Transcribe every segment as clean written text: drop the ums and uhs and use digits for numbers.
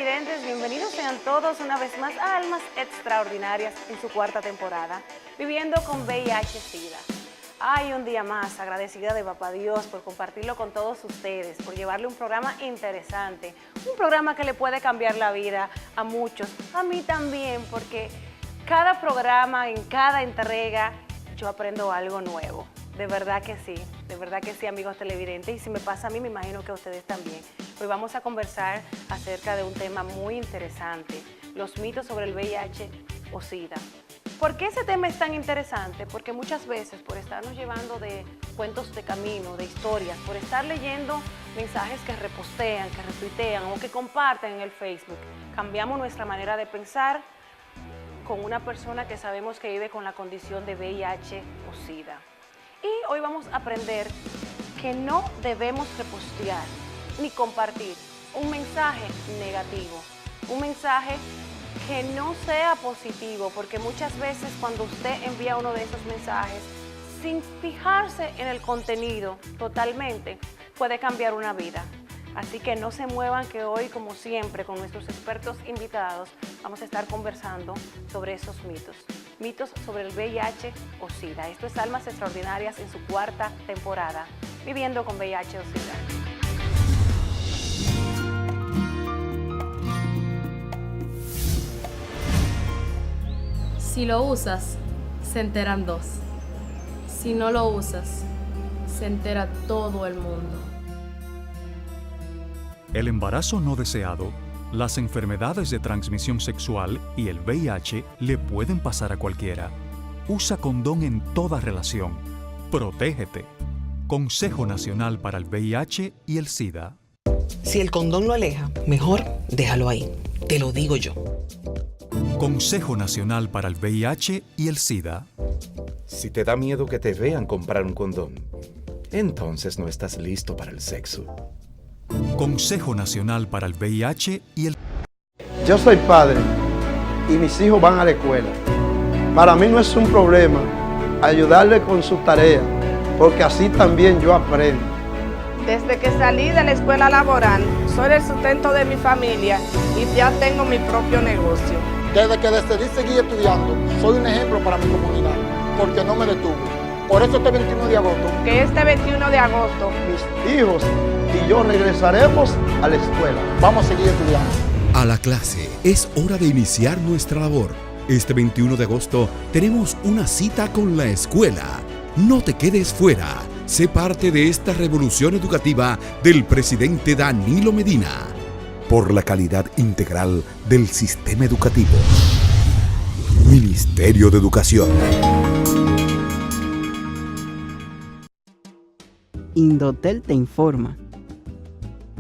televidentes, bienvenidos sean todos una vez más a Almas Extraordinarias en su cuarta temporada, viviendo con VIH-Sida. Hay un día más, agradecida de Papá Dios por compartirlo con todos ustedes, por llevarle un programa interesante, un programa que le puede cambiar la vida a muchos, a mí también, porque cada programa, en cada entrega, yo aprendo algo nuevo. De verdad que sí, amigos televidentes, y si me pasa a mí, me imagino que a ustedes también. Hoy vamos a conversar acerca de un tema muy interesante, los mitos sobre el VIH o SIDA. ¿Por qué ese tema es tan interesante? Porque muchas veces, por estarnos llevando de cuentos de camino, de historias, por estar leyendo mensajes que repostean, que retuitean o que comparten en el Facebook, cambiamos nuestra manera de pensar con una persona que sabemos que vive con la condición de VIH o SIDA. Y hoy vamos a aprender que no debemos repostear ni compartir un mensaje negativo, un mensaje que no sea positivo, porque muchas veces cuando usted envía uno de esos mensajes sin fijarse en el contenido totalmente, puede cambiar una vida. Así que no se muevan, que hoy, como siempre, con nuestros expertos invitados, vamos a estar conversando sobre esos mitos. Mitos sobre el VIH o SIDA. Esto es Almas Extraordinarias en su cuarta temporada, viviendo con VIH o SIDA. Si lo usas, se enteran dos. Si no lo usas, se entera todo el mundo. El embarazo no deseado, las enfermedades de transmisión sexual y el VIH le pueden pasar a cualquiera. Usa condón en toda relación. Protégete. Consejo Nacional para el VIH y el SIDA. Si el condón lo aleja, mejor déjalo ahí. Te lo digo yo. Consejo Nacional para el VIH y el SIDA. Si te da miedo que te vean comprar un condón, entonces no estás listo para el sexo. Consejo Nacional para el VIH y el... Yo soy padre y mis hijos van a la escuela. Para mí no es un problema ayudarle con sus tareas, porque así también yo aprendo. Desde que salí de la escuela laboral, soy el sustento de mi familia y ya tengo mi propio negocio. Desde que decidí seguir estudiando, soy un ejemplo para mi comunidad, porque no me detuve. Por eso este 21 de agosto. Que este 21 de agosto, mis hijos y yo regresaremos a la escuela. Vamos a seguir estudiando. A la clase, es hora de iniciar nuestra labor. Este 21 de agosto tenemos una cita con la escuela. No te quedes fuera. Sé parte de esta revolución educativa del presidente Danilo Medina. Por la calidad integral del sistema educativo. Ministerio de Educación. Indotel te informa.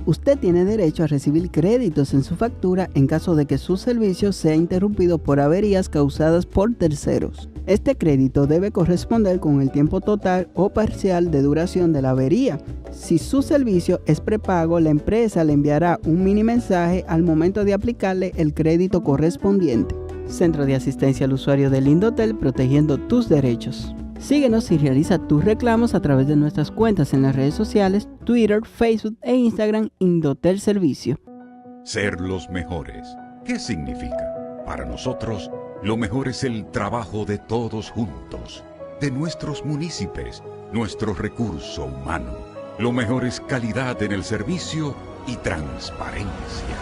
Usted tiene derecho a recibir créditos en su factura en caso de que su servicio sea interrumpido por averías causadas por terceros. Este crédito debe corresponder con el tiempo total o parcial de duración de la avería. Si su servicio es prepago, la empresa le enviará un mini mensaje al momento de aplicarle el crédito correspondiente. Centro de Asistencia al Usuario del Indotel, protegiendo tus derechos. Síguenos y realiza tus reclamos a través de nuestras cuentas en las redes sociales, Twitter, Facebook e Instagram, Indotel Servicio. Ser los mejores. ¿Qué significa? Para nosotros, lo mejor es el trabajo de todos juntos, de nuestros municipios, nuestro recurso humano. Lo mejor es calidad en el servicio y transparencia.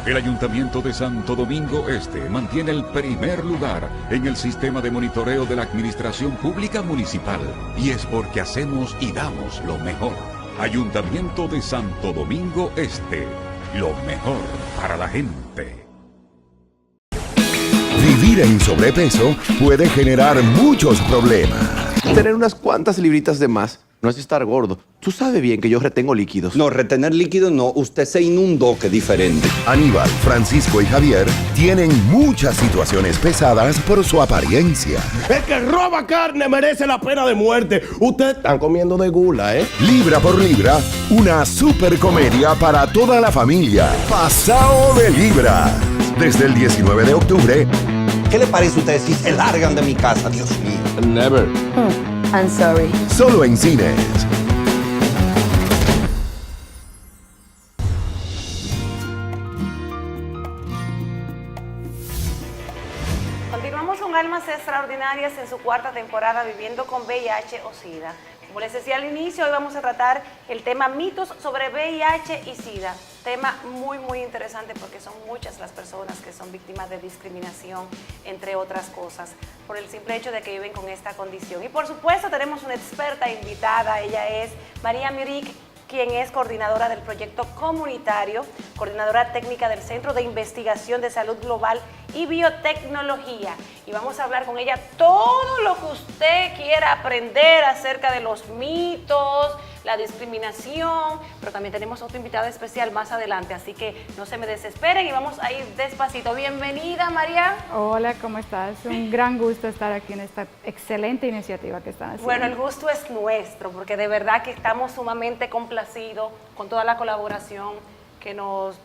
El Ayuntamiento de Santo Domingo Este mantiene el primer lugar en el sistema de monitoreo de la Administración Pública Municipal. Y es porque hacemos y damos lo mejor. Ayuntamiento de Santo Domingo Este. Lo mejor para la gente. Vivir en sobrepeso puede generar muchos problemas. Tener unas cuantas libritas de más no es estar gordo. Tú sabes bien que yo retengo líquidos. No, retener líquidos no. Usted se inundó, que diferente. Aníbal, Francisco y Javier tienen muchas situaciones pesadas por su apariencia. El que roba carne merece la pena de muerte. Ustedes están comiendo de gula, ¿eh? Libra por libra, una super comedia para toda la familia. Pasao de Libra. Desde el 19 de octubre. ¿Qué le parece a ustedes si se largan de mi casa, Dios mío? Never. I'm sorry. Solo en cines. Continuamos con Almas Extraordinarias en su cuarta temporada Viviendo con VIH o SIDA. Como les decía al inicio, hoy vamos a tratar el tema mitos sobre VIH y SIDA. Tema muy interesante porque son muchas las personas que son víctimas de discriminación, entre otras cosas, por el simple hecho de que viven con esta condición. Y por supuesto tenemos una experta invitada, ella es María Miric, quien es coordinadora del proyecto comunitario, coordinadora técnica del Centro de Investigación de Salud Global y Biotecnología. Y vamos a hablar con ella todo lo que usted quiera aprender acerca de los mitos, la discriminación, pero también tenemos otro invitado especial más adelante, así que no se me desesperen y vamos a ir despacito. Bienvenida, María. Hola, ¿cómo estás? Un gran gusto estar aquí en esta excelente iniciativa que están haciendo. Bueno, el gusto es nuestro, porque de verdad que estamos sumamente complacidos con toda la colaboración que nos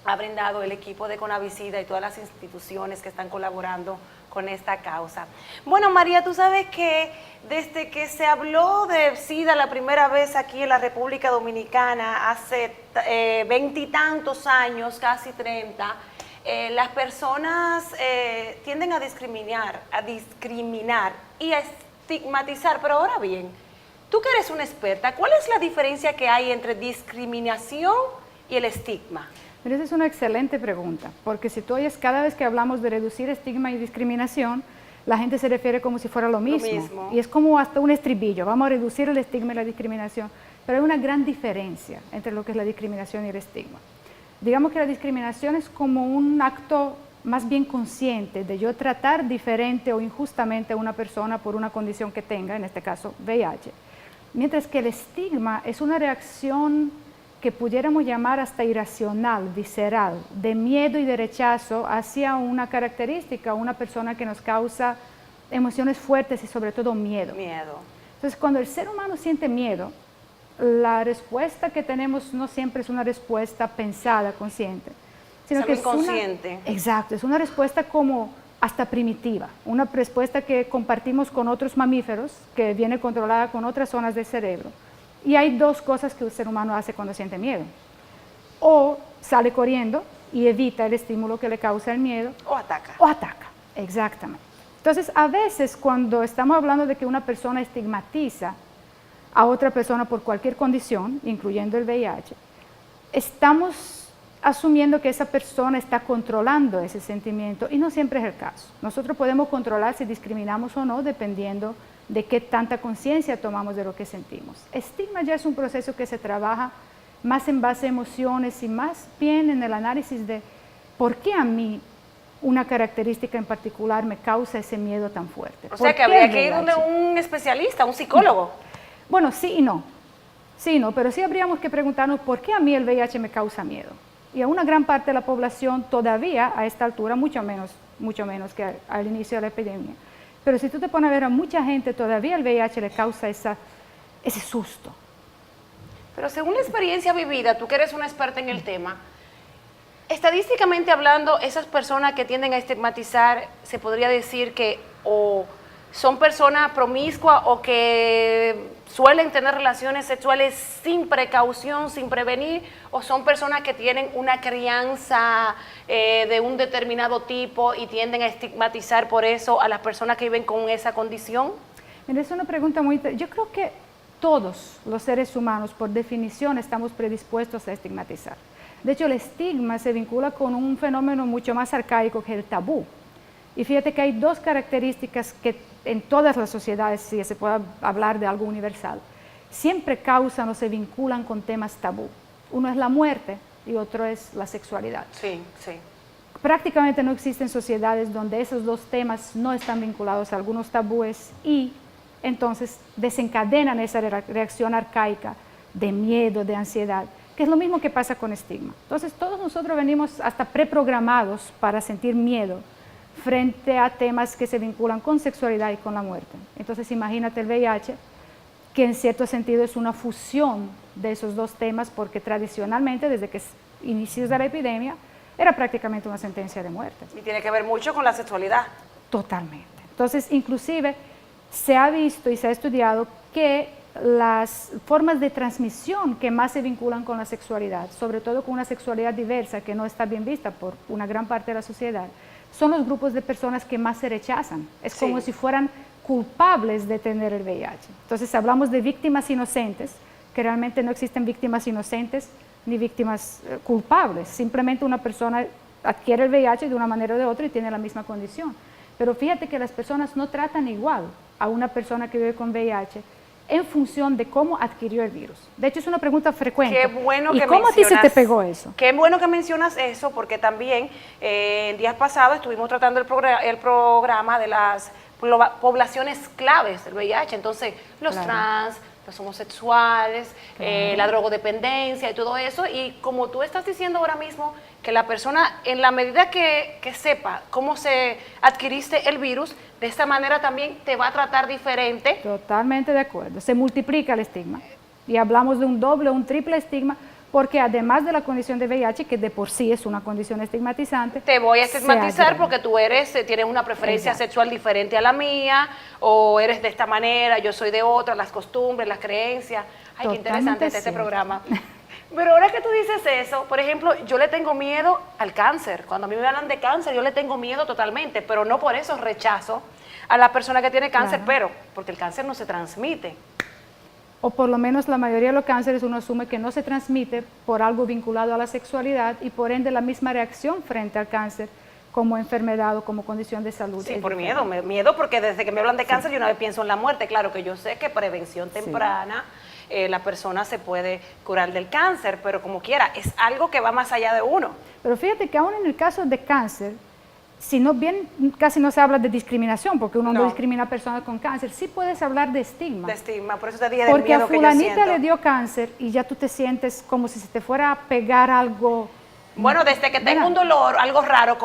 ha brindado el equipo de Conavicida y todas las instituciones que están colaborando con esta causa. Bueno, María, tú sabes que desde que se habló de SIDA la primera vez aquí en la República Dominicana, hace 20 y tantos años, casi 30, las personas tienden a discriminar y a estigmatizar. Pero ahora bien, tú que eres una experta, ¿cuál es la diferencia que hay entre discriminación y el estigma? Pero esa es una excelente pregunta, porque si tú oyes cada vez que hablamos de reducir estigma y discriminación, la gente se refiere como si fuera lo mismo. Y es como hasta un estribillo, vamos a reducir el estigma y la discriminación, pero hay una gran diferencia entre lo que es la discriminación y el estigma. Digamos que la discriminación es como un acto más bien consciente de yo tratar diferente o injustamente a una persona por una condición que tenga, en este caso VIH, mientras que el estigma es una reacción que pudiéramos llamar hasta irracional, visceral, de miedo y de rechazo hacia una característica, una persona que nos causa emociones fuertes y sobre todo miedo. Entonces, cuando el ser humano siente miedo, la respuesta que tenemos no siempre es una respuesta pensada, consciente, sino que es inconsciente. Exacto, es una respuesta como hasta primitiva, una respuesta que compartimos con otros mamíferos, que viene controlada con otras zonas del cerebro. Y hay dos cosas que el ser humano hace cuando siente miedo. O sale corriendo y evita el estímulo que le causa el miedo. O ataca. O ataca, exactamente. Entonces, a veces cuando estamos hablando de que una persona estigmatiza a otra persona por cualquier condición, incluyendo el VIH, estamos asumiendo que esa persona está controlando ese sentimiento y no siempre es el caso. Nosotros podemos controlar si discriminamos o no dependiendo de qué tanta conciencia tomamos de lo que sentimos. Estigma ya es un proceso que se trabaja más en base a emociones y más bien en el análisis de por qué a mí una característica en particular me causa ese miedo tan fuerte. O sea que habría que ir donde un especialista, un psicólogo. Bueno, sí y no. Sí y no, pero sí habríamos que preguntarnos por qué a mí el VIH me causa miedo. Y a una gran parte de la población todavía a esta altura, mucho menos que al inicio de la epidemia. Pero si tú te pones a ver a mucha gente, todavía el VIH le causa ese susto. Pero según la experiencia vivida, tú que eres una experta en el tema, estadísticamente hablando, esas personas que tienden a estigmatizar, se podría decir que o son personas promiscuas o que suelen tener relaciones sexuales sin precaución, sin prevenir, o son personas que tienen una crianza de un determinado tipo y tienden a estigmatizar por eso a las personas que viven con esa condición. Mira, es una pregunta muy interesante. Yo creo que todos los seres humanos, por definición, estamos predispuestos a estigmatizar. De hecho, el estigma se vincula con un fenómeno mucho más arcaico que el tabú. Y fíjate que hay dos características que en todas las sociedades, si se puede hablar de algo universal, siempre causan o se vinculan con temas tabú. Uno es la muerte y otro es la sexualidad. Sí. Prácticamente no existen sociedades donde esos dos temas no están vinculados a algunos tabúes y entonces desencadenan esa reacción arcaica de miedo, de ansiedad, que es lo mismo que pasa con estigma. Entonces todos nosotros venimos hasta preprogramados para sentir miedo frente a temas que se vinculan con sexualidad y con la muerte. Entonces imagínate el VIH, que en cierto sentido es una fusión de esos dos temas, porque tradicionalmente, desde que inicios de la epidemia, era prácticamente una sentencia de muerte. Y tiene que ver mucho con la sexualidad. Totalmente. Entonces, inclusive, se ha visto y se ha estudiado que las formas de transmisión que más se vinculan con la sexualidad, sobre todo con una sexualidad diversa que no está bien vista por una gran parte de la sociedad, son los grupos de personas que más se rechazan. Es Sí. como si fueran culpables de tener el VIH. Entonces hablamos de víctimas inocentes, que realmente no existen víctimas inocentes ni víctimas culpables. Simplemente una persona adquiere el VIH de una manera o de otra y tiene la misma condición. Pero fíjate que las personas no tratan igual a una persona que vive con VIH en función de cómo adquirió el virus. De hecho, es una pregunta frecuente. Qué bueno ¿Y que cómo a ti se te pegó eso? Qué bueno que mencionas eso, porque también en días pasados estuvimos tratando el programa de las poblaciones claves del VIH. Entonces, los trans, los homosexuales, la drogodependencia y todo eso. Y como tú estás diciendo ahora mismo, que la persona, en la medida que sepa cómo se adquiriste el virus, de esta manera también te va a tratar diferente. Totalmente de acuerdo. Se multiplica el estigma. Y hablamos de un doble o un triple estigma, porque además de la condición de VIH, que de por sí es una condición estigmatizante, te voy a estigmatizar porque tú tienes una preferencia sexual diferente a la mía, o eres de esta manera, yo soy de otra, las costumbres, las creencias. Ay, qué interesante este programa. Pero ahora que tú dices eso, por ejemplo, yo le tengo miedo al cáncer. Cuando a mí me hablan de cáncer, yo le tengo miedo totalmente, pero no por eso rechazo a la persona que tiene cáncer, pero porque el cáncer no se transmite. O por lo menos la mayoría de los cánceres uno asume que no se transmite por algo vinculado a la sexualidad y por ende la misma reacción frente al cáncer como enfermedad o como condición de salud. Sí, por miedo porque desde que me hablan de cáncer yo una vez pienso en la muerte. Claro que yo sé que prevención temprana, la persona se puede curar del cáncer, pero como quiera, es algo que va más allá de uno. Pero fíjate que aún en el caso de cáncer, si no bien casi no se habla de discriminación, porque uno no discrimina a personas con cáncer, sí puedes hablar de estigma. De estigma, por eso te dije del porque miedo que yo siento. Porque a fulanita le dio cáncer y ya tú te sientes como si se te fuera a pegar algo. Bueno, desde que tengo un dolor, algo raro,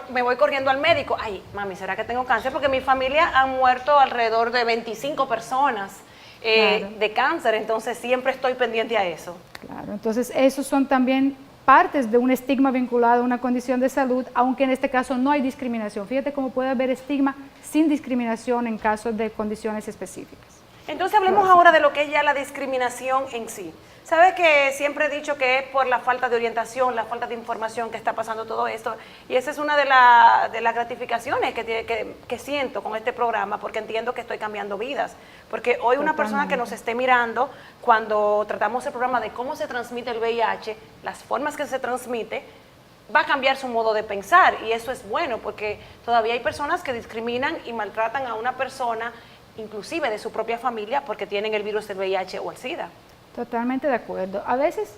me voy corriendo al médico. Ay, mami, ¿será que tengo cáncer? Porque en mi familia han muerto alrededor de 25 personas de cáncer, entonces siempre estoy pendiente a eso. Claro, entonces esos son también partes de un estigma vinculado a una condición de salud, aunque en este caso no hay discriminación. Fíjate cómo puede haber estigma sin discriminación en casos de condiciones específicas. Entonces hablemos ahora de lo que es ya la discriminación en sí. Sabes que siempre he dicho que es por la falta de orientación, la falta de información que está pasando todo esto, y esa es una de las gratificaciones que siento con este programa, porque entiendo que estoy cambiando vidas. Porque hoy una persona que nos esté mirando, cuando tratamos el programa de cómo se transmite el VIH, las formas que se transmite, va a cambiar su modo de pensar, y eso es bueno, porque todavía hay personas que discriminan y maltratan a una persona, inclusive de su propia familia, porque tienen el virus del VIH o el SIDA. Totalmente de acuerdo. A veces,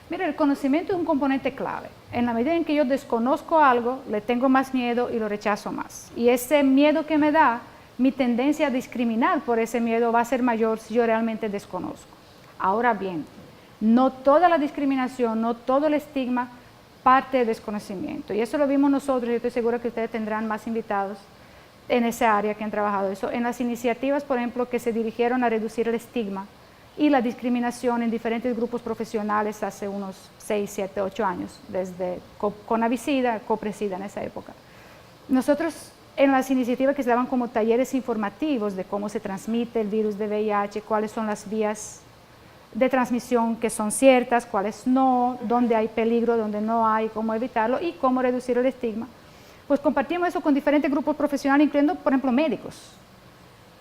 mira, el conocimiento es un componente clave. En la medida en que yo desconozco algo, le tengo más miedo y lo rechazo más. Y ese miedo que me da, mi tendencia a discriminar por ese miedo va a ser mayor si yo realmente desconozco. Ahora bien, no toda la discriminación, no todo el estigma parte de desconocimiento. Y eso lo vimos nosotros, y estoy segura que ustedes tendrán más invitados en esa área que han trabajado eso. En las iniciativas, por ejemplo, que se dirigieron a reducir el estigma y la discriminación en diferentes grupos profesionales hace unos 6, 7, 8 años, desde Conavicida, Copresida en esa época. Nosotros en las iniciativas que se daban como talleres informativos de cómo se transmite el virus de VIH, cuáles son las vías de transmisión que son ciertas, cuáles no, dónde hay peligro, dónde no hay, cómo evitarlo y cómo reducir el estigma, pues compartimos eso con diferentes grupos profesionales, incluyendo, por ejemplo, médicos.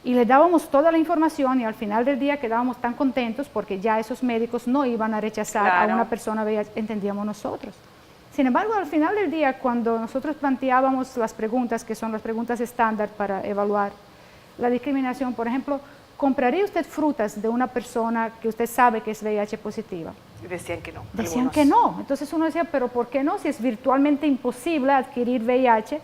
Y les dábamos toda la información y al final del día quedábamos tan contentos porque ya esos médicos no iban a rechazar a una persona VIH, entendíamos nosotros. Sin embargo, al final del día, cuando nosotros planteábamos las preguntas, que son las preguntas estándar para evaluar la discriminación, por ejemplo, ¿compraría usted frutas de una persona que usted sabe que es VIH positiva? Y decían que no. Decían que no. Entonces uno decía, ¿pero por qué no? Si es virtualmente imposible adquirir VIH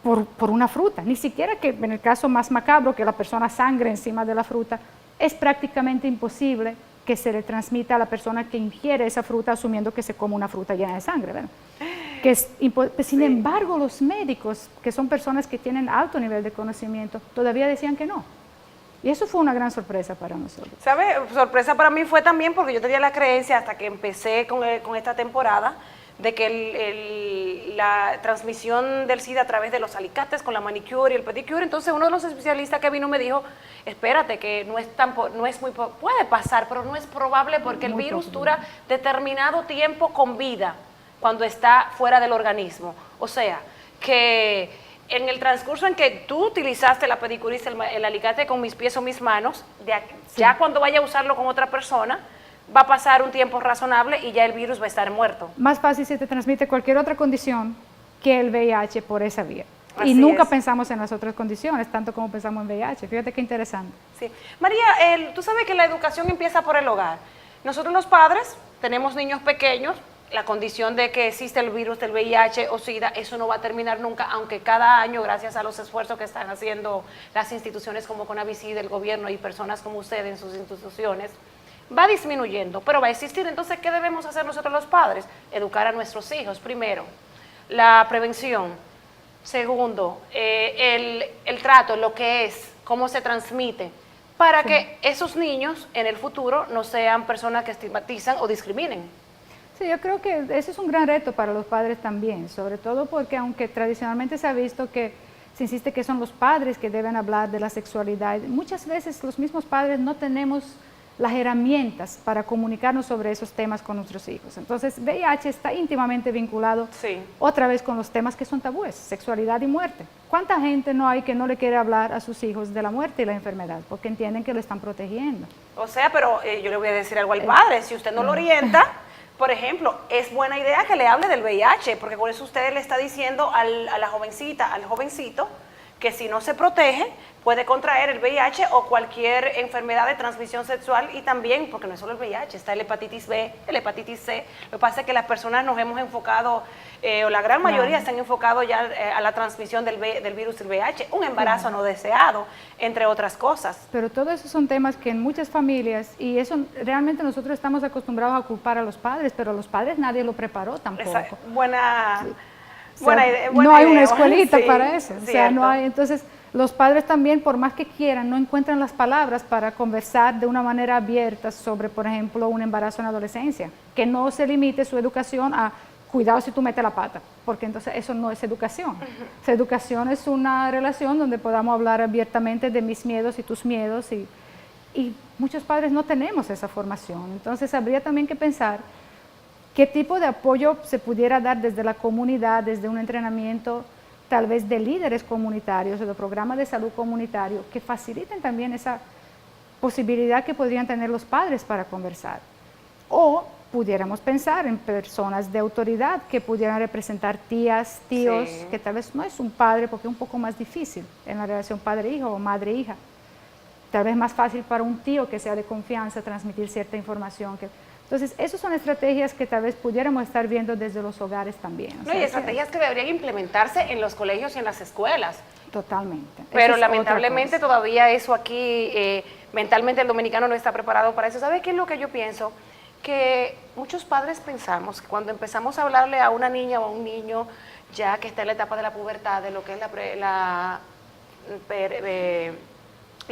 por una fruta. Ni siquiera que en el caso más macabro, que la persona sangre encima de la fruta, es prácticamente imposible que se le transmita a la persona que ingiere esa fruta asumiendo que se come una fruta llena de sangre, ¿verdad? Sin embargo, los médicos, que son personas que tienen alto nivel de conocimiento, todavía decían que no. Y eso fue una gran sorpresa para nosotros. ¿Sabe? Sorpresa para mí fue también porque yo tenía la creencia hasta que empecé con esta temporada de que la transmisión del SIDA a través de los alicates con la manicure y el pedicure. Entonces uno de los especialistas que vino me dijo, espérate, que puede pasar, pero no es probable porque el virus dura determinado tiempo con vida cuando está fuera del organismo. O sea, que en el transcurso en que tú utilizaste la pedicurista, el alicate con mis pies o mis manos, ya cuando vaya a usarlo con otra persona, va a pasar un tiempo razonable y ya el virus va a estar muerto. Más fácil se te transmite cualquier otra condición que el VIH por esa vía. Así y nunca es. pensamos en las otras condiciones, tanto como pensamos en VIH. Fíjate qué interesante. Sí. María, tú sabes que la educación empieza por el hogar. Nosotros los padres tenemos niños pequeños, la condición de que existe el virus del VIH o SIDA, eso no va a terminar nunca, aunque cada año, gracias a los esfuerzos que están haciendo las instituciones como Conavicid, el gobierno y personas como usted en sus instituciones, va disminuyendo, pero va a existir. Entonces, ¿qué debemos hacer nosotros los padres? Educar a nuestros hijos, primero, la prevención. Segundo, el trato, lo que es, cómo se transmite, para que esos niños en el futuro no sean personas que estigmatizan o discriminen. Sí, yo creo que ese es un gran reto para los padres también, sobre todo porque aunque tradicionalmente se ha visto que se insiste que son los padres que deben hablar de la sexualidad, muchas veces los mismos padres no tenemos las herramientas para comunicarnos sobre esos temas con nuestros hijos. Entonces, VIH está íntimamente vinculado otra vez con los temas que son tabúes, sexualidad y muerte. ¿Cuánta gente no hay que no le quiere hablar a sus hijos de la muerte y la enfermedad? Porque entienden que lo están protegiendo. O sea, pero yo le voy a decir algo al padre, si usted no lo orienta, por ejemplo, es buena idea que le hable del VIH, porque con eso usted le está diciendo a la jovencita, al jovencito, que si no se protege, puede contraer el VIH o cualquier enfermedad de transmisión sexual y también, porque no es solo el VIH, está el hepatitis B, el hepatitis C. Lo que pasa es que las personas nos hemos enfocado, o la gran mayoría se han enfocado ya a la transmisión del virus del VIH, un embarazo no deseado, entre otras cosas. Pero todo eso son temas que en muchas familias, y eso realmente nosotros estamos acostumbrados a culpar a los padres, pero a los padres nadie lo preparó tampoco. Buena idea, no hay una escuelita para eso. Cierto. O sea, no hay, entonces, los padres también, por más que quieran, no encuentran las palabras para conversar de una manera abierta sobre, por ejemplo, un embarazo en la adolescencia. Que no se limite su educación a cuidado si tú metes la pata, porque entonces eso no es educación. O sea, educación es una relación donde podamos hablar abiertamente de mis miedos y tus miedos, y muchos padres no tenemos esa formación. Entonces, habría también que pensar qué tipo de apoyo se pudiera dar desde la comunidad, desde un entrenamiento tal vez de líderes comunitarios o de programas de salud comunitario que faciliten también esa posibilidad que podrían tener los padres para conversar. O pudiéramos pensar en personas de autoridad que pudieran representar tías, tíos, que tal vez no es un padre porque es un poco más difícil en la relación padre-hijo o madre-hija. Tal vez más fácil para un tío que sea de confianza transmitir cierta información. Entonces, esas son estrategias que tal vez pudiéramos estar viendo desde los hogares también. No, y estrategias que deberían implementarse en los colegios y en las escuelas. Totalmente. Pero lamentablemente todavía eso aquí, mentalmente el dominicano no está preparado para eso. ¿Sabe qué es lo que yo pienso? Que muchos padres pensamos que cuando empezamos a hablarle a una niña o a un niño, ya que está en la etapa de la pubertad, de lo que es la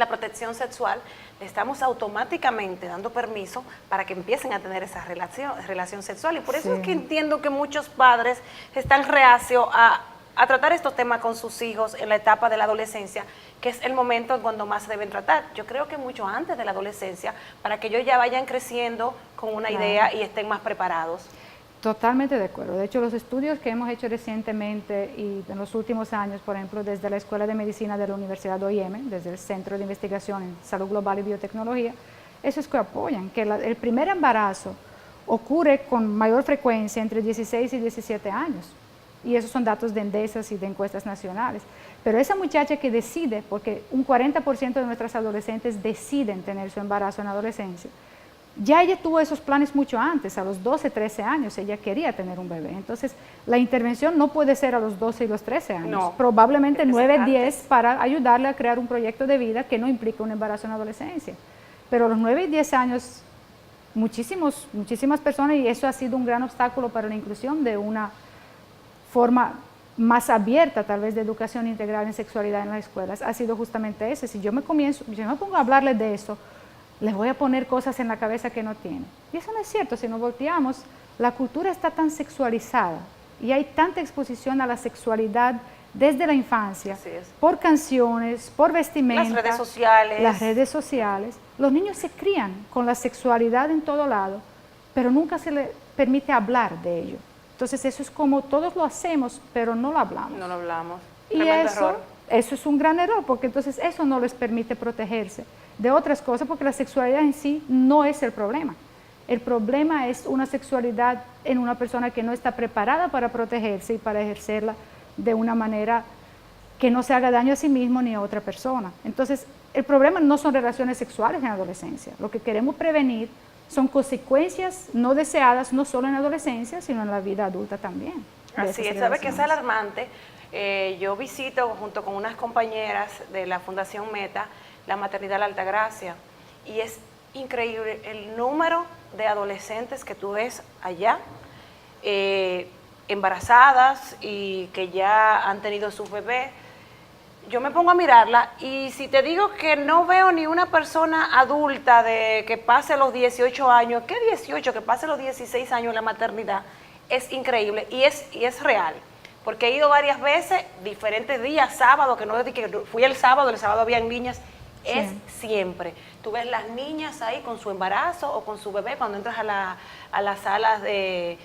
protección sexual, le estamos automáticamente dando permiso para que empiecen a tener esa relación sexual. Y por eso es que entiendo que muchos padres están reacios a tratar estos temas con sus hijos en la etapa de la adolescencia, que es el momento en cuando más se deben tratar. Yo creo que mucho antes de la adolescencia, para que ellos ya vayan creciendo con una idea y estén más preparados. Totalmente de acuerdo. De hecho, los estudios que hemos hecho recientemente y en los últimos años, por ejemplo, desde la Escuela de Medicina de la Universidad de OIM, desde el Centro de Investigación en Salud Global y Biotecnología, eso es que apoyan, que el primer embarazo ocurre con mayor frecuencia entre 16 y 17 años. Y esos son datos de ENDESAS y de encuestas nacionales. Pero esa muchacha que decide, porque un 40% de nuestras adolescentes deciden tener su embarazo en la adolescencia, ya ella tuvo esos planes mucho antes, a los 12, 13 años, ella quería tener un bebé. Entonces, la intervención no puede ser a los 12 y los 13 años, no, probablemente 9, 10 para ayudarle a crear un proyecto de vida que no implique un embarazo en la adolescencia. Pero a los 9 y 10 años, muchísimas personas, y eso ha sido un gran obstáculo para la inclusión de una forma más abierta, tal vez, de educación integral en sexualidad en las escuelas, ha sido justamente ese. Si yo me pongo a hablarles de eso, les voy a poner cosas en la cabeza que no tienen. Y eso no es cierto. Si nos volteamos, la cultura está tan sexualizada y hay tanta exposición a la sexualidad desde la infancia, por canciones, por vestimenta, las redes sociales. Los niños se crían con la sexualidad en todo lado, pero nunca se les permite hablar de ello. Entonces eso es como todos lo hacemos, pero no lo hablamos. No lo hablamos. Y Tremendo error. eso es un gran error, porque entonces eso no les permite protegerse de otras cosas, porque la sexualidad en sí no es el problema. El problema es una sexualidad en una persona que no está preparada para protegerse y para ejercerla de una manera que no se haga daño a sí mismo ni a otra persona. Entonces, el problema no son relaciones sexuales en la adolescencia. Lo que queremos prevenir son consecuencias no deseadas, no solo en la adolescencia, sino en la vida adulta también. Así es, sabe que es alarmante. Yo visito junto con unas compañeras de la Fundación Meta la maternidad La Altagracia y es increíble el número de adolescentes que tú ves allá, embarazadas y que ya han tenido sus bebés. Yo me pongo a mirarla y si te digo que no veo ni una persona adulta de que pase los 18 años, ¿qué 18? Que pase los 16 años en la maternidad, es increíble y es real. Porque he ido varias veces, diferentes días, sábado, que no es que fui el sábado habían niñas, es siempre. Tú ves las niñas ahí con su embarazo o con su bebé cuando entras a las salas de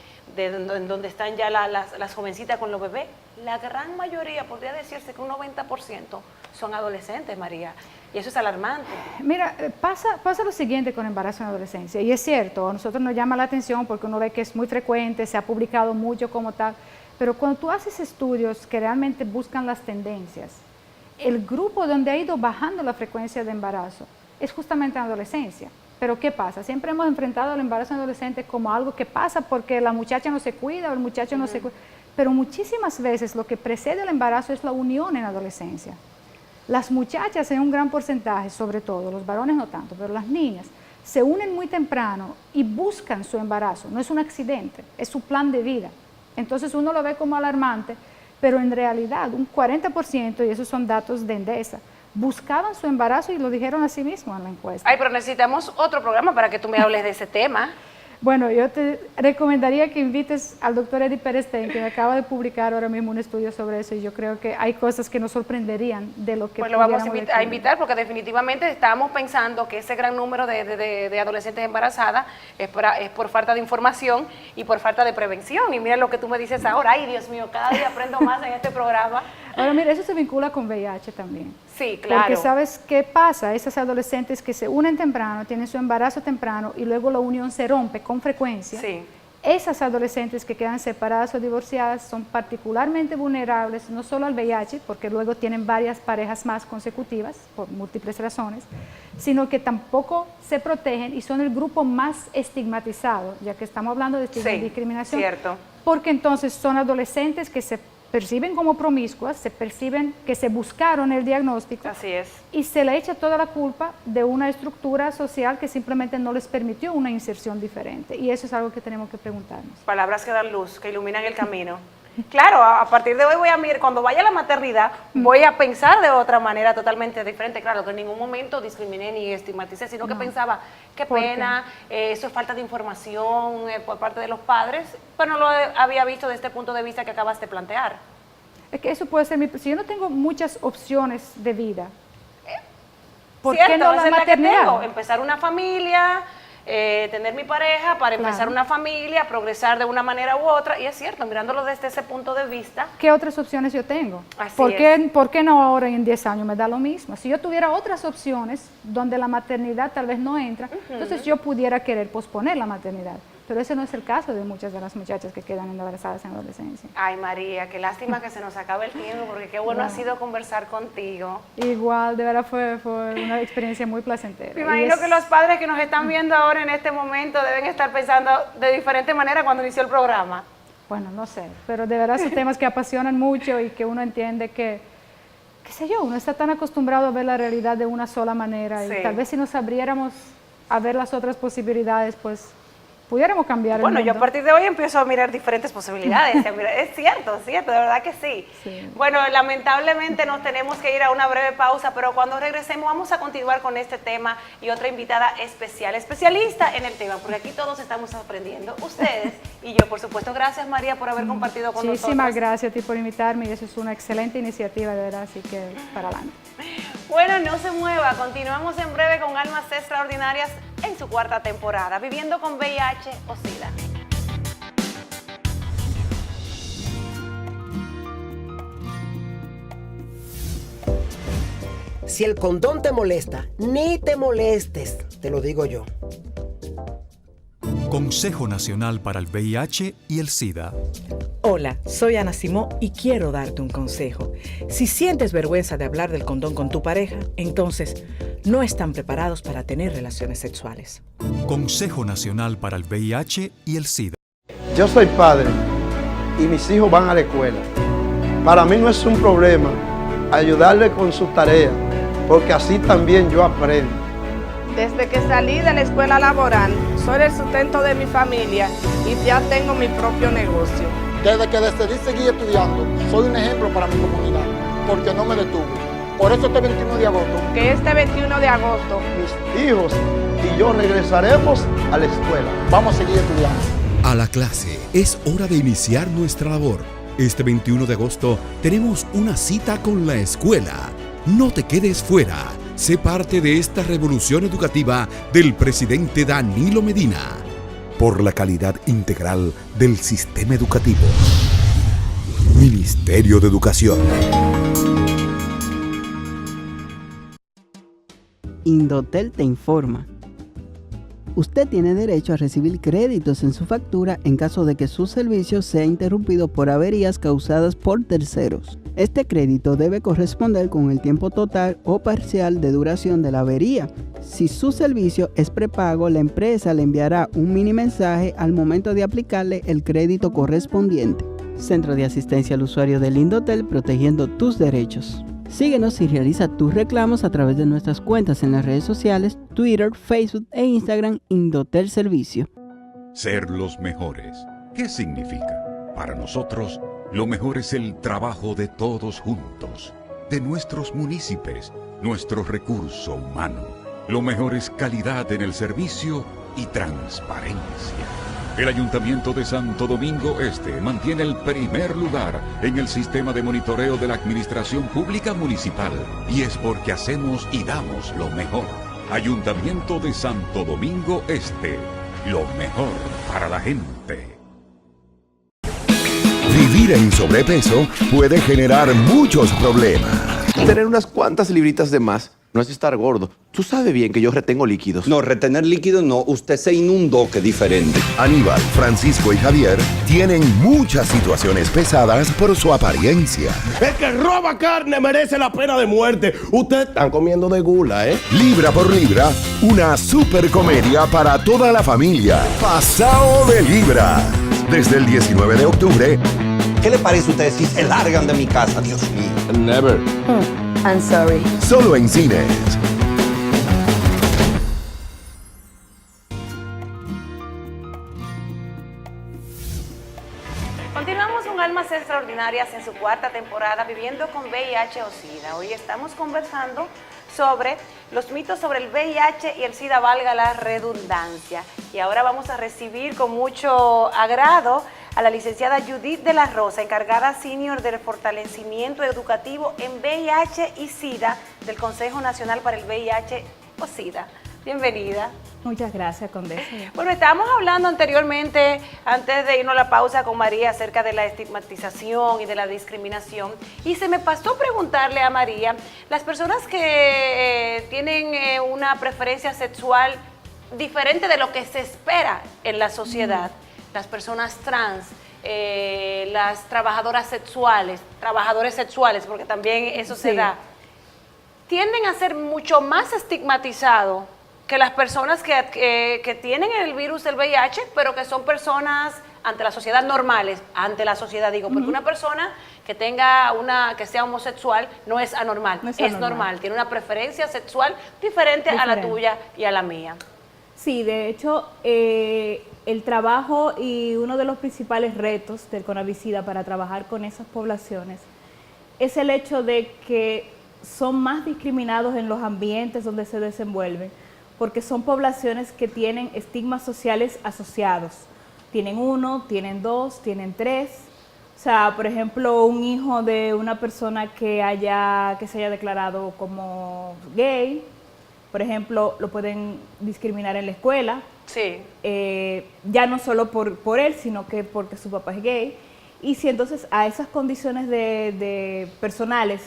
donde están ya las jovencitas con los bebés. La gran mayoría, podría decirse que un 90% son adolescentes, María, y eso es alarmante. Mira, pasa lo siguiente con embarazo en la adolescencia, y es cierto, a nosotros nos llama la atención porque uno ve que es muy frecuente, se ha publicado mucho como tal, pero cuando tú haces estudios que realmente buscan las tendencias, el grupo donde ha ido bajando la frecuencia de embarazo es justamente en la adolescencia. Pero ¿qué pasa? Siempre hemos enfrentado al embarazo en adolescentes como algo que pasa porque la muchacha no se cuida o el muchacho no se cuida. Pero muchísimas veces lo que precede al embarazo es la unión en la adolescencia. Las muchachas en un gran porcentaje, sobre todo, los varones no tanto, pero las niñas, se unen muy temprano y buscan su embarazo. No es un accidente, es su plan de vida. Entonces uno lo ve como alarmante, pero en realidad un 40%, y esos son datos de Endesa, buscaban su embarazo y lo dijeron a sí mismos en la encuesta. Ay, pero necesitamos otro programa para que tú me hables de ese tema. Bueno, yo te recomendaría que invites al doctor Eddie Perestein, que acaba de publicar ahora mismo un estudio sobre eso, y yo creo que hay cosas que nos sorprenderían de lo que pues lo vamos a invitar porque definitivamente estamos pensando que ese gran número de adolescentes embarazadas es por falta de información y por falta de prevención. Y mira lo que tú me dices ahora. Ay, Dios mío, cada día aprendo más en este programa. Ahora, mira, eso se vincula con VIH también. Sí, claro. Porque ¿sabes qué pasa? Esas adolescentes que se unen temprano, tienen su embarazo temprano y luego la unión se rompe con frecuencia. Sí. Esas adolescentes que quedan separadas o divorciadas son particularmente vulnerables, no solo al VIH, porque luego tienen varias parejas más consecutivas, por múltiples razones, sino que tampoco se protegen y son el grupo más estigmatizado, ya que estamos hablando de estigma y discriminación. Cierto. Porque entonces son adolescentes que se perciben como promiscuas, se perciben que se buscaron el diagnóstico. Así es. Y se le echa toda la culpa de una estructura social que simplemente no les permitió una inserción diferente. Y eso es algo que tenemos que preguntarnos. Palabras que dan luz, que iluminan el camino. Claro, a partir de hoy voy a mirar, cuando vaya a la maternidad, voy a pensar de otra manera totalmente diferente. Claro, que en ningún momento discriminé ni estigmaticé, sino que pensaba, qué pena, eso es falta de información por parte de los padres, pero no lo había visto desde este punto de vista que acabas de plantear. Es que eso puede ser si yo no tengo muchas opciones de vida, ¿por Cierto, qué no la maternidad? Empezar una familia, tener mi pareja para empezar una familia, progresar de una manera u otra, y es cierto, mirándolo desde ese punto de vista. ¿Qué otras opciones yo tengo? Así ¿Por qué no ahora en 10 años me da lo mismo? Si yo tuviera otras opciones donde la maternidad tal vez no entra, entonces yo pudiera querer posponer la maternidad. Pero ese no es el caso de muchas de las muchachas que quedan embarazadas en la adolescencia. Ay, María, qué lástima que se nos acabe el tiempo, porque qué bueno ha sido conversar contigo. Igual, de verdad fue una experiencia muy placentera. Me imagino que los padres que nos están viendo ahora en este momento deben estar pensando de diferente manera cuando inició el programa. Bueno, no sé, pero de verdad son temas que apasionan mucho y que uno entiende que, qué sé yo, uno está tan acostumbrado a ver la realidad de una sola manera y tal vez si nos abriéramos a ver las otras posibilidades, pues pudiéramos cambiar el mundo. Yo a partir de hoy empiezo a mirar diferentes posibilidades. Es cierto, de verdad que sí. Bueno, lamentablemente nos tenemos que ir a una breve pausa, pero cuando regresemos vamos a continuar con este tema y otra invitada especialista en el tema, porque aquí todos estamos aprendiendo, ustedes y yo, por supuesto. Gracias, María, por haber compartido con nosotros. Muchísimas gracias a ti por invitarme y eso es una excelente iniciativa, de verdad, así que para adelante. Bueno, no se mueva, continuamos en breve con Almas Extraordinarias en su 4ª temporada, viviendo con VIH o SIDA. Si el condón te molesta, ni te molestes, te lo digo yo. Consejo Nacional para el VIH y el SIDA. Hola, soy Ana Simó y quiero darte un consejo. Si sientes vergüenza de hablar del condón con tu pareja, entonces no están preparados para tener relaciones sexuales. Consejo Nacional para el VIH y el SIDA. Yo soy padre y mis hijos van a la escuela. Para mí no es un problema ayudarle con sus tareas, porque así también yo aprendo. Desde que salí de la escuela laboral, soy el sustento de mi familia y ya tengo mi propio negocio. Desde que decidí seguir estudiando, soy un ejemplo para mi comunidad, porque no me detuve. Por eso este 21 de agosto, Que este 21 de agosto, mis hijos y yo regresaremos a la escuela. vamos a seguir estudiando. A la clase, es hora de iniciar nuestra labor. Este 21 de agosto tenemos una cita con la escuela. No te quedes fuera. Sé parte de esta revolución educativa del presidente Danilo Medina. Por la calidad integral del sistema educativo. Ministerio de Educación. Indotel te informa. Usted tiene derecho a recibir créditos en su factura en caso de que su servicio sea interrumpido por averías causadas por terceros. Este crédito debe corresponder con el tiempo total o parcial de duración de la avería. Si su servicio es prepago, la empresa le enviará un mini mensaje al momento de aplicarle el crédito correspondiente. Centro de Asistencia al Usuario del Indotel, protegiendo tus derechos. Síguenos y realiza tus reclamos a través de nuestras cuentas en las redes sociales, Twitter, Facebook e Instagram, Indotel Servicio. Ser los mejores. ¿Qué significa? Para nosotros, lo mejor es el trabajo de todos juntos, de nuestros municipios, nuestro recurso humano. Lo mejor es calidad en el servicio y transparencia. El Ayuntamiento de Santo Domingo Este mantiene el primer lugar en el sistema de monitoreo de la Administración Pública Municipal, y es porque hacemos y damos lo mejor. Ayuntamiento de Santo Domingo Este, lo mejor para la gente. Vivir en sobrepeso puede generar muchos problemas. Tener unas cuantas libritas de más no es estar gordo. Tú sabes bien que yo retengo líquidos. No, retener líquidos no. Usted se inundó, que diferente. Aníbal, Francisco y Javier tienen muchas situaciones pesadas por su apariencia. El que roba carne merece la pena de muerte. Ustedes están comiendo de gula, ¿eh? Libra por libra, una super comedia para toda la familia. Pasao de Libra. Desde el 19 de octubre. ¿Qué le parece a ustedes si se largan de mi casa? Dios mío. Never. I'm sorry. Solo en cines. Continuamos con Almas Extraordinarias en su cuarta temporada, viviendo con VIH o SIDA. Hoy estamos conversando sobre los mitos sobre el VIH y el SIDA, valga la redundancia. Y ahora vamos a recibir con mucho agrado a la licenciada Judith de la Rosa, encargada senior del fortalecimiento educativo en VIH y SIDA del Consejo Nacional para el VIH o SIDA. Bienvenida. Muchas gracias, Condesa. Bueno, estábamos hablando anteriormente, antes de irnos a la pausa con María, acerca de la estigmatización y de la discriminación. Y se me pasó preguntarle a María, las personas que tienen una preferencia sexual diferente de lo que se espera en la sociedad, las personas trans, las trabajadoras sexuales, trabajadores sexuales, porque también eso se da, tienden a ser mucho más estigmatizados que las personas que tienen el virus del VIH, pero que son personas ante la sociedad normales, ante la sociedad digo, porque una persona que que sea homosexual no es anormal, es normal, tiene una preferencia sexual diferente a la tuya y a la mía. Sí, de hecho, el trabajo y uno de los principales retos del CONAVISIDA para trabajar con esas poblaciones es el hecho de que son más discriminados en los ambientes donde se desenvuelven, porque son poblaciones que tienen estigmas sociales asociados. Tienen 1, tienen 2, tienen 3. O sea, por ejemplo, un hijo de una persona que se haya declarado como gay, por ejemplo, lo pueden discriminar en la escuela. Sí. Ya no solo por él, sino que porque su papá es gay. Y si entonces a esas condiciones de personales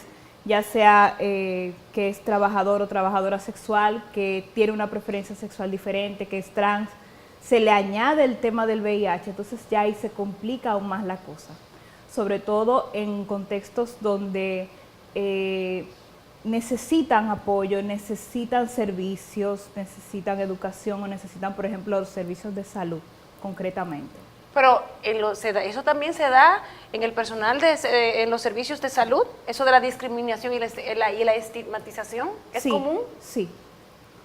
ya sea que es trabajador o trabajadora sexual, que tiene una preferencia sexual diferente, que es trans, se le añade el tema del VIH, entonces ya ahí se complica aún más la cosa, sobre todo en contextos donde necesitan apoyo, necesitan servicios, necesitan educación o necesitan, por ejemplo, los servicios de salud, concretamente. Pero eso también se da en el personal, en los servicios de salud, eso de la discriminación y la estigmatización, ¿es común? Sí.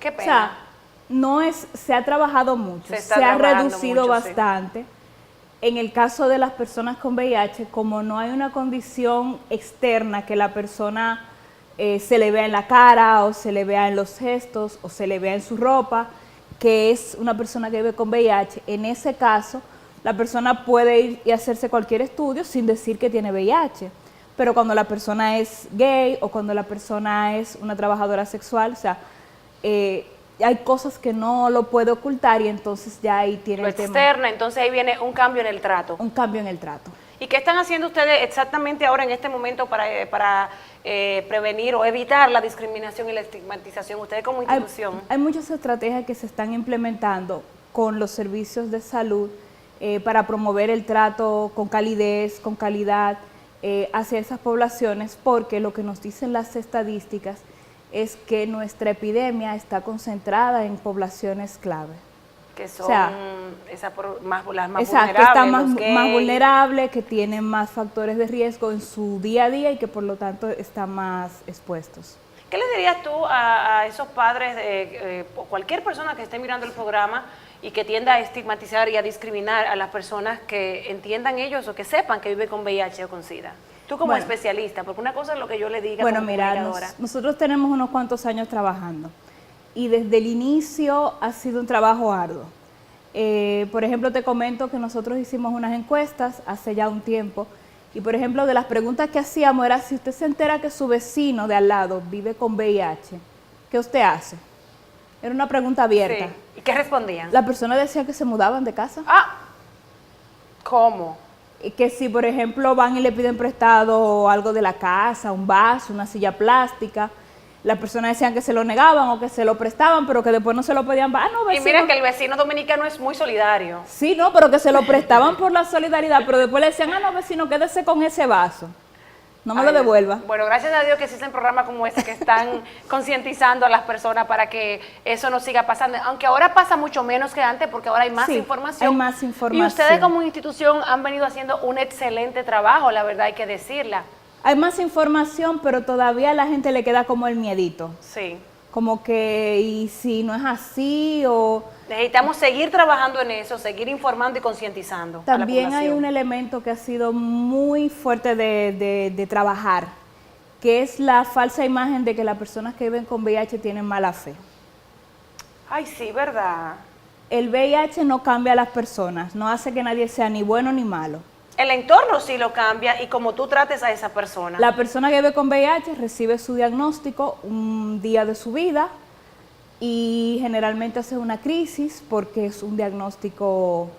Qué pena. O sea, se ha trabajado mucho, se ha reducido bastante. Sí. En el caso de las personas con VIH, como no hay una condición externa que la persona se le vea en la cara o se le vea en los gestos o se le vea en su ropa, que es una persona que vive con VIH, en ese caso la persona puede ir y hacerse cualquier estudio sin decir que tiene VIH. Pero cuando la persona es gay o cuando la persona es una trabajadora sexual, o sea, hay cosas que no lo puede ocultar y entonces ya ahí tiene el tema. Externa, entonces ahí viene un cambio en el trato. Un cambio en el trato. ¿Y qué están haciendo ustedes exactamente ahora en este momento para prevenir o evitar la discriminación y la estigmatización? Ustedes como institución. Hay muchas estrategias que se están implementando con los servicios de salud para promover el trato con calidez, con calidad hacia esas poblaciones, porque lo que nos dicen las estadísticas es que nuestra epidemia está concentrada en poblaciones clave. Que son las más vulnerables. Que están más vulnerables, que tienen más factores de riesgo en su día a día y que por lo tanto están más expuestos. ¿Qué le dirías tú a esos padres, cualquier persona que esté mirando el programa y que tienda a estigmatizar y a discriminar a las personas que entiendan ellos o que sepan que vive con VIH o con SIDA? Tú como especialista, porque una cosa es lo que yo le diga como comunicadora. Nosotros tenemos unos cuantos años trabajando y desde el inicio ha sido un trabajo arduo. Por ejemplo, te comento que nosotros hicimos unas encuestas hace ya un tiempo y, por ejemplo, de las preguntas que hacíamos era si usted se entera que su vecino de al lado vive con VIH, ¿qué usted hace? Era una pregunta abierta. Sí. ¿Y qué respondían? La persona decía que se mudaban de casa. Ah, ¿cómo? Que si, por ejemplo, van y le piden prestado algo de la casa, un vaso, una silla plástica, las personas decían que se lo negaban o que se lo prestaban, pero que después no se lo podían. Y mira que el vecino dominicano es muy solidario. Sí, no, pero que se lo prestaban por la solidaridad, pero después le decían, no, vecino, quédese con ese vaso. No me lo devuelva. Bueno, gracias a Dios que existen programas como este que están concientizando a las personas para que eso no siga pasando. Aunque ahora pasa mucho menos que antes porque ahora hay más información. Hay más información. Y ustedes como institución han venido haciendo un excelente trabajo, la verdad hay que decirla. Hay más información, pero todavía a la gente le queda como el miedito. Sí. Como que, ¿y si no es así? O necesitamos seguir trabajando en eso, seguir informando y concientizando a la población. También hay un elemento que ha sido muy fuerte de trabajar, que es la falsa imagen de que las personas que viven con VIH tienen mala fe. Ay, sí, ¿verdad? El VIH no cambia a las personas, no hace que nadie sea ni bueno ni malo. El entorno sí lo cambia y como tú trates a esa persona. La persona que vive con VIH recibe su diagnóstico un día de su vida y generalmente hace una crisis porque es un diagnóstico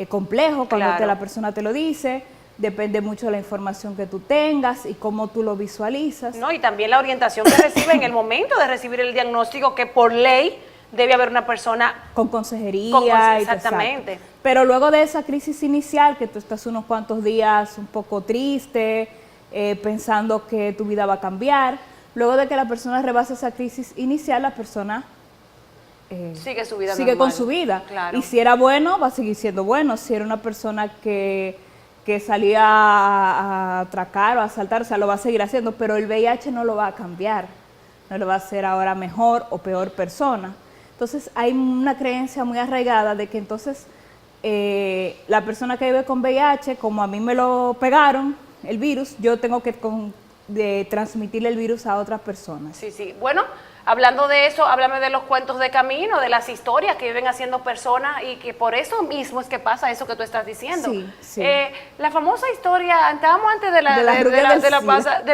complejo cuando la persona te lo dice. Depende mucho de la información que tú tengas y cómo tú lo visualizas. No, y también la orientación que recibe en el momento de recibir el diagnóstico, que por ley debe haber una persona con consejería. Exactamente. Pero luego de esa crisis inicial, que tú estás unos cuantos días un poco triste, pensando que tu vida va a cambiar, luego de que la persona rebasa esa crisis inicial, la persona sigue su vida sigue con su vida. Claro. Y si era bueno, va a seguir siendo bueno. Si era una persona que salía a atracar o a asaltar, o sea, lo va a seguir haciendo, pero el VIH no lo va a cambiar, no lo va a hacer ahora mejor o peor persona. Entonces hay una creencia muy arraigada de que entonces la persona que vive con VIH, como a mí me lo pegaron, el virus, yo tengo que transmitirle el virus a otras personas. Sí, sí. Bueno, hablando de eso, háblame de los cuentos de camino, de las historias que viven haciendo personas y que por eso mismo es que pasa eso que tú estás diciendo. Sí, sí. La famosa historia, estábamos antes de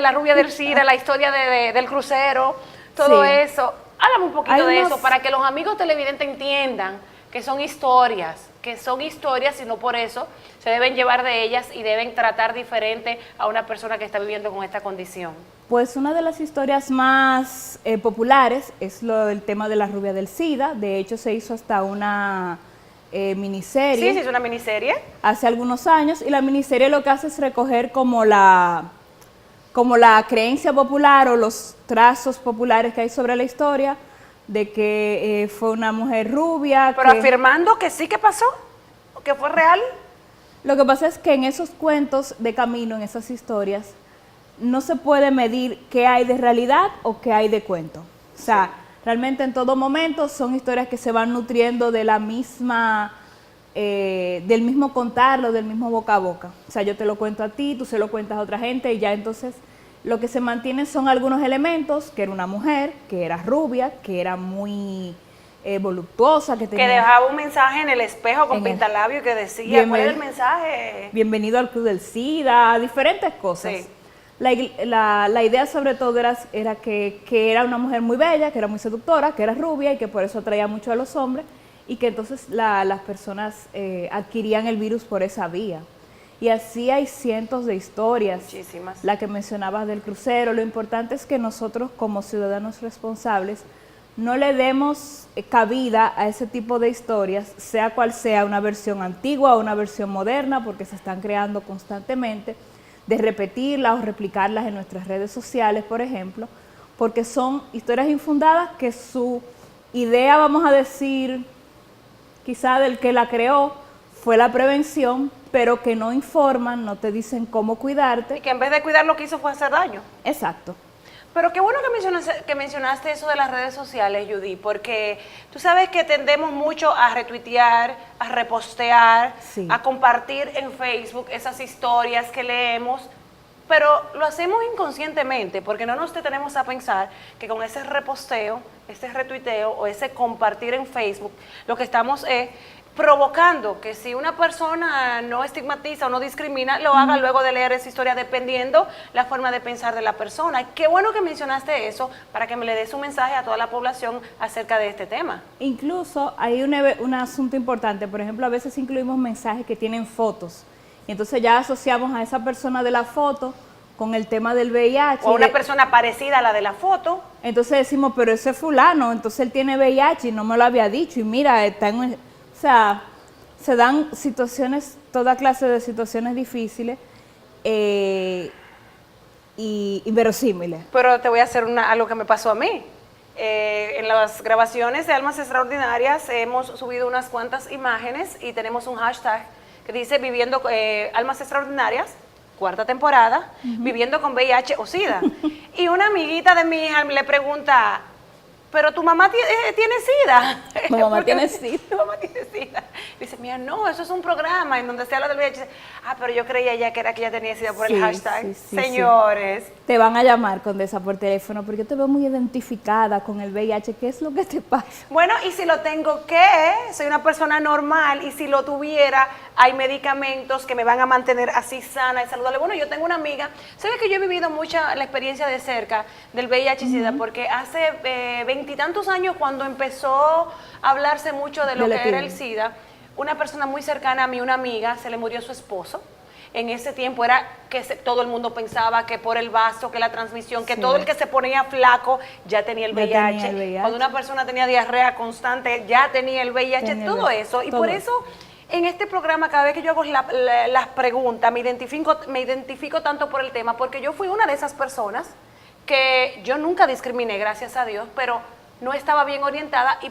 la rubia del SIDA, la historia del crucero, todo eso. Háblame un poquito de eso para que los amigos televidentes entiendan que son historias, que son historias y no por eso se deben llevar de ellas y deben tratar diferente a una persona que está viviendo con esta condición? Pues una de las historias más populares es lo del tema de la rubia del SIDA. De hecho, se hizo hasta una miniserie. Sí, se hizo una miniserie. Hace algunos años, y la miniserie lo que hace es recoger como la creencia popular o los trazos populares que hay sobre la historia de que fue una mujer rubia. Pero afirmando que sí que pasó, que fue real. Lo que pasa es que en esos cuentos de camino, en esas historias, no se puede medir qué hay de realidad o qué hay de cuento. O sea, realmente en todo momento son historias que se van nutriendo de la misma, del mismo contarlo, del mismo boca a boca. O sea, yo te lo cuento a ti, tú se lo cuentas a otra gente y ya entonces lo que se mantiene son algunos elementos, que era una mujer, que era rubia, que era muy voluptuosa, que tenía... Que dejaba un mensaje en el espejo con pintalabio que decía, ¿cuál era el mensaje? Bienvenido al Club del SIDA, diferentes cosas. Sí. La idea sobre todo era que era una mujer muy bella, que era muy seductora, que era rubia y que por eso atraía mucho a los hombres y que entonces las personas adquirían el virus por esa vía. Y así hay cientos de historias. Muchísimas. La que mencionabas del crucero. Lo importante es que nosotros como ciudadanos responsables no le demos cabida a ese tipo de historias, sea cual sea una versión antigua o una versión moderna, porque se están creando constantemente, de repetirlas o replicarlas en nuestras redes sociales, por ejemplo, porque son historias infundadas que su idea, vamos a decir, quizá del que la creó, fue la prevención, pero que no informan, no te dicen cómo cuidarte. Y que en vez de cuidar lo que hizo fue hacer daño. Exacto. Pero qué bueno que mencionaste eso de las redes sociales, Judy, porque tú sabes que tendemos mucho a retuitear, a repostear, sí, a compartir en Facebook esas historias que leemos, pero lo hacemos inconscientemente porque no nos detenemos a pensar que con ese reposteo, ese retuiteo o ese compartir en Facebook, lo que estamos es provocando que si una persona no estigmatiza o no discrimina, lo haga luego de leer esa historia, dependiendo la forma de pensar de la persona. Qué bueno que mencionaste eso para que me le des un mensaje a toda la población acerca de este tema. Incluso hay un asunto importante, por ejemplo, a veces incluimos mensajes que tienen fotos, y entonces ya asociamos a esa persona de la foto con el tema del VIH. O una persona parecida a la de la foto. Entonces decimos, pero ese fulano, entonces él tiene VIH y no me lo había dicho, y mira, está en... O sea, se dan situaciones, toda clase de situaciones difíciles y inverosímiles. Pero te voy a hacer algo que me pasó a mí. En las grabaciones de Almas Extraordinarias hemos subido unas cuantas imágenes y tenemos un hashtag que dice viviendo Almas Extraordinarias, 4ª temporada, viviendo con VIH o SIDA. Y una amiguita de mi hija le pregunta, pero tu mamá tiene SIDA. Mi mamá tiene SIDA. Tu mamá tiene SIDA. Dice, mira, no, eso es un programa en donde se habla del VIH. Ah, pero yo creía ya que era que ella tenía SIDA por el hashtag. Sí, señores. Sí. Te van a llamar, Condesa, por teléfono, porque yo te veo muy identificada con el VIH. ¿Qué es lo que te pasa? Bueno, y si lo tengo, ¿qué? Soy una persona normal y si lo tuviera, hay medicamentos que me van a mantener así sana y saludable. Bueno, yo tengo una amiga, ¿sabes que yo he vivido mucha la experiencia de cerca del VIH y SIDA? Porque hace 20 y tantos años, cuando empezó a hablarse mucho de lo que era el SIDA, una persona muy cercana a mí, una amiga, se le murió su esposo. En ese tiempo era que todo el mundo pensaba que por el vaso, que la transmisión, que todo el que se ponía flaco ya tenía el VIH. Cuando una persona tenía diarrea constante, ya tenía el VIH, todo eso. Y por eso, en este programa, cada vez que yo hago las preguntas, me identifico tanto por el tema, porque yo fui una de esas personas que yo nunca discriminé, gracias a Dios, pero no estaba bien orientada y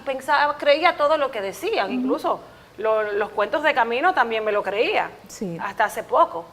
creía todo lo que decían, incluso los cuentos de camino también me lo creía, hasta hace poco.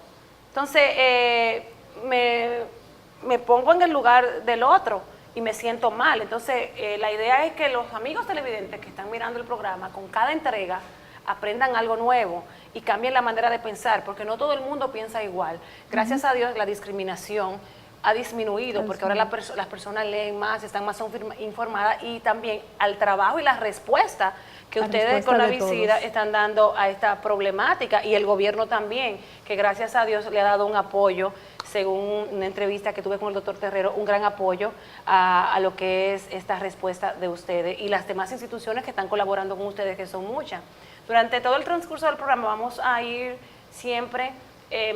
Entonces, me pongo en el lugar del otro y me siento mal. Entonces, la idea es que los amigos televidentes que están mirando el programa, con cada entrega, aprendan algo nuevo y cambien la manera de pensar, porque no todo el mundo piensa igual. Gracias a Dios, la discriminación ha disminuido, porque ahora las personas leen más, están más informadas, y también al trabajo y la respuesta que ustedes con la visita están dando a esta problemática, y el gobierno también, que gracias a Dios le ha dado un apoyo, según una entrevista que tuve con el doctor Terrero, un gran apoyo a lo que es esta respuesta de ustedes y las demás instituciones que están colaborando con ustedes, que son muchas. Durante todo el transcurso del programa vamos a ir siempre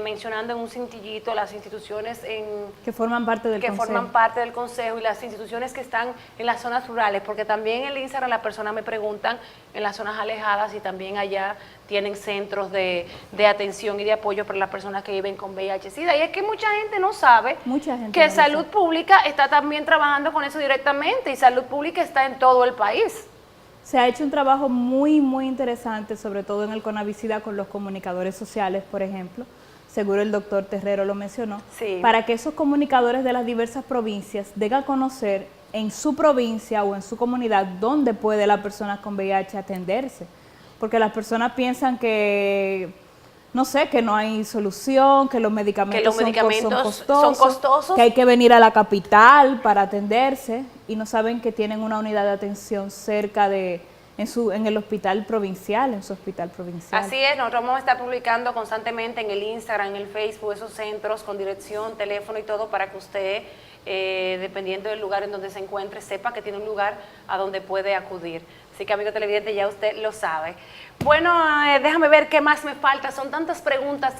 mencionando en un cintillito las instituciones que forman parte del consejo y las instituciones que están en las zonas rurales, porque también en el Instagram las personas me preguntan en las zonas alejadas y también allá tienen centros de atención y de apoyo para las personas que viven con VIH-Sida. Y es que mucha gente no sabe que Salud Pública está también trabajando con eso directamente, y Salud Pública está en todo el país. Se ha hecho un trabajo muy, muy interesante, sobre todo en el CONAVISIDA, con los comunicadores sociales, por ejemplo. Seguro el doctor Terrero lo mencionó, para que esos comunicadores de las diversas provincias den a conocer en su provincia o en su comunidad dónde puede la persona con VIH atenderse. Porque las personas piensan que, no sé, que no hay solución, que los medicamentos, son costosos, que hay que venir a la capital para atenderse, y no saben que tienen una unidad de atención cerca de... en el hospital provincial, en su hospital provincial. Así es, nosotros vamos a estar publicando constantemente en el Instagram, en el Facebook, esos centros con dirección, teléfono y todo, para que usted, dependiendo del lugar en donde se encuentre, sepa que tiene un lugar a donde puede acudir. Así que, amigo televidente, ya usted lo sabe. Bueno, déjame ver qué más me falta. Son tantas preguntas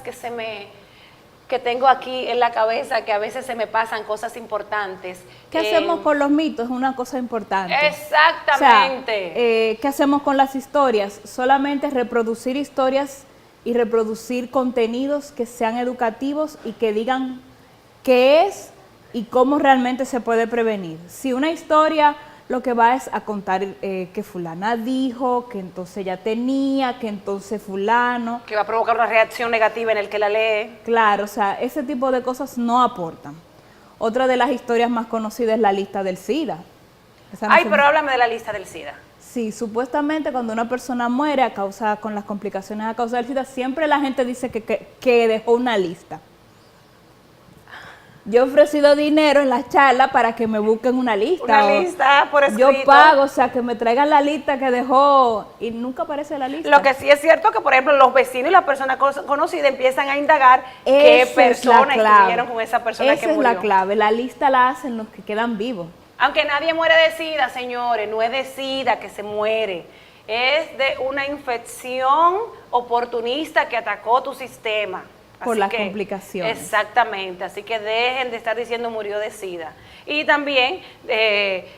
que tengo aquí en la cabeza, que a veces se me pasan cosas importantes. ¿Qué hacemos con los mitos? Es una cosa importante. Exactamente. O sea, ¿qué hacemos con las historias? Solamente reproducir historias y reproducir contenidos que sean educativos y que digan qué es y cómo realmente se puede prevenir. Si una historia lo que va es a contar que fulana dijo, que entonces ella tenía, que entonces fulano... Que va a provocar una reacción negativa en el que la lee. Claro, o sea, ese tipo de cosas no aportan. Otra de las historias más conocidas es la lista del SIDA. Pero háblame de la lista del SIDA. Sí, supuestamente cuando una persona muere con las complicaciones a causa del SIDA, siempre la gente dice que dejó una lista. Yo he ofrecido dinero en las charlas para que me busquen una lista. Una lista por escrito. Yo pago, o sea, que me traigan la lista que dejó y nunca aparece la lista. Lo que sí es cierto que, por ejemplo, los vecinos y las personas conocidas empiezan a indagar qué personas estuvieron con esa persona que murió. Esa es la clave. La lista la hacen los que quedan vivos. Aunque nadie muere de SIDA, señores, no es de SIDA que se muere. Es de una infección oportunista que atacó tu sistema. Por las complicaciones. Exactamente, así que dejen de estar diciendo murió de SIDA. Y también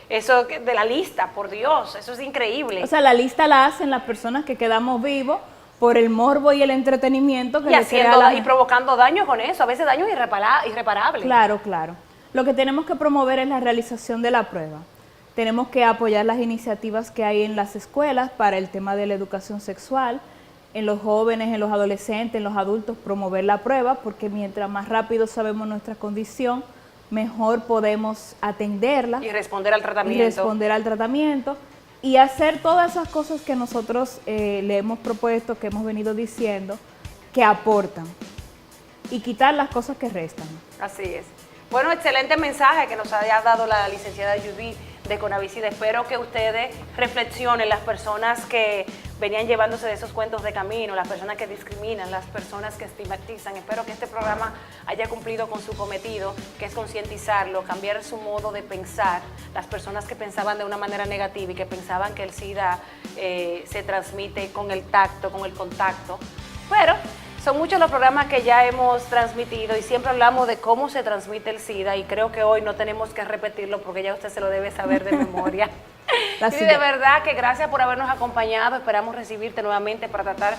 eso de la lista, por Dios, eso es increíble. O sea, la lista la hacen las personas que quedamos vivos por el morbo y el entretenimiento que y provocando daño con eso, a veces daños irreparables. Claro, claro. Lo que tenemos que promover es la realización de la prueba. Tenemos que apoyar las iniciativas que hay en las escuelas para el tema de la educación sexual, en los jóvenes, en los adolescentes, en los adultos, promover la prueba, porque mientras más rápido sabemos nuestra condición, mejor podemos atenderla. Y responder al tratamiento. Y hacer todas esas cosas que nosotros le hemos propuesto, que hemos venido diciendo, que aportan. Y quitar las cosas que restan. Así es. Bueno, excelente mensaje que nos haya dado la licenciada Judy de CONAVISIDA. Espero que ustedes reflexionen, las personas que venían llevándose de esos cuentos de camino, las personas que discriminan, las personas que estigmatizan. Espero que este programa haya cumplido con su cometido, que es concientizarlo, cambiar su modo de pensar. Las personas que pensaban de una manera negativa y que pensaban que el SIDA se transmite con el tacto, con el contacto. Pero son muchos los programas que ya hemos transmitido y siempre hablamos de cómo se transmite el SIDA, y creo que hoy no tenemos que repetirlo porque ya usted se lo debe saber de memoria. Y de verdad que gracias por habernos acompañado. Esperamos recibirte nuevamente para tratar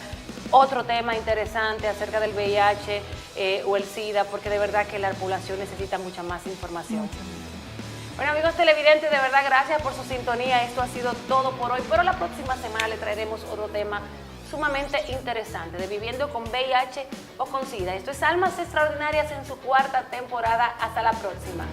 otro tema interesante acerca del VIH o el SIDA, porque de verdad que la población necesita mucha más información. Bueno, amigos televidentes, de verdad gracias por su sintonía. Esto ha sido todo por hoy, pero la próxima semana le traeremos otro tema sumamente interesante de viviendo con VIH o con SIDA. Esto es Almas Extraordinarias en su 4ª temporada. Hasta la próxima.